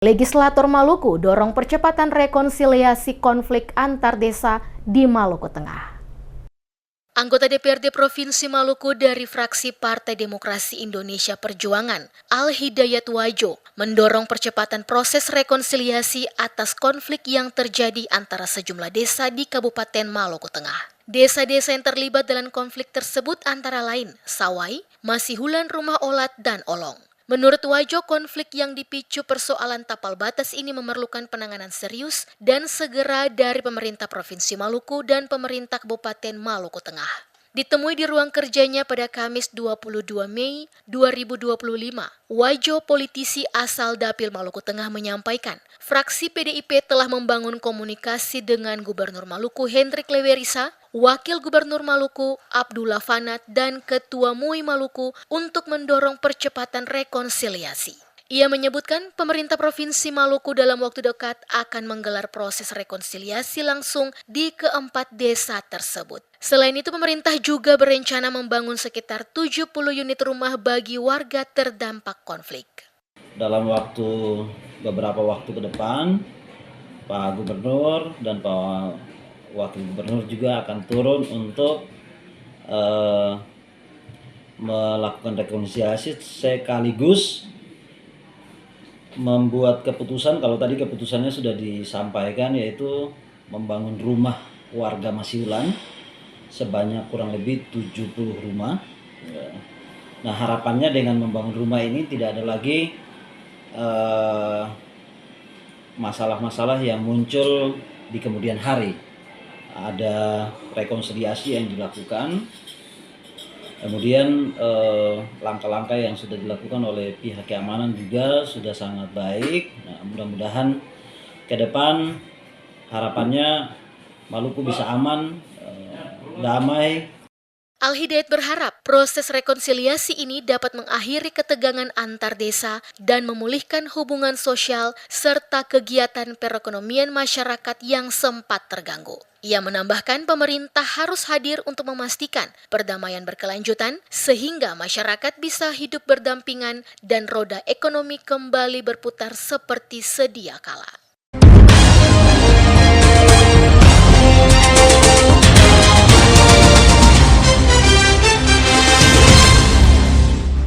Legislator Maluku dorong percepatan rekonsiliasi konflik antar desa di Maluku Tengah. Anggota DPRD Provinsi Maluku dari fraksi Partai Demokrasi Indonesia Perjuangan, Al-Hidayat Wajo, mendorong percepatan proses rekonsiliasi atas konflik yang terjadi antara sejumlah desa di Kabupaten Maluku Tengah. Desa-desa yang terlibat dalam konflik tersebut antara lain Sawai, Masihulan, Rumah Olat, dan Olong. Menurut Wajo, konflik yang dipicu persoalan tapal batas ini memerlukan penanganan serius dan segera dari pemerintah Provinsi Maluku dan pemerintah Kabupaten Maluku Tengah. Ditemui di ruang kerjanya pada Kamis 22 Mei 2025, Wajo, politisi asal Dapil Maluku Tengah, menyampaikan fraksi PDIP telah membangun komunikasi dengan Gubernur Maluku Hendrik Lewerisa, Wakil Gubernur Maluku Abdullah Fanat, dan Ketua MUI Maluku untuk mendorong percepatan rekonsiliasi. Ia menyebutkan pemerintah Provinsi Maluku dalam waktu dekat akan menggelar proses rekonsiliasi langsung di keempat desa tersebut. Selain itu, pemerintah juga berencana membangun sekitar 70 unit rumah bagi warga terdampak konflik. Dalam beberapa waktu ke depan, Pak Gubernur dan Pak Wakil Gubernur juga akan turun untuk melakukan rekonsiliasi sekaligus membuat keputusan. Kalau tadi keputusannya sudah disampaikan, yaitu membangun rumah warga Masihulan sebanyak kurang lebih 70 rumah. Nah, harapannya dengan membangun rumah ini tidak ada lagi masalah-masalah yang muncul di kemudian hari. Ada rekonsiliasi yang dilakukan, kemudian langkah-langkah yang sudah dilakukan oleh pihak keamanan juga sudah sangat baik. Nah, mudah-mudahan ke depan harapannya Maluku bisa aman, damai. Al-Hidayat berharap proses rekonsiliasi ini dapat mengakhiri ketegangan antar desa dan memulihkan hubungan sosial serta kegiatan perekonomian masyarakat yang sempat terganggu. Ia menambahkan pemerintah harus hadir untuk memastikan perdamaian berkelanjutan sehingga masyarakat bisa hidup berdampingan dan roda ekonomi kembali berputar seperti sedia kala.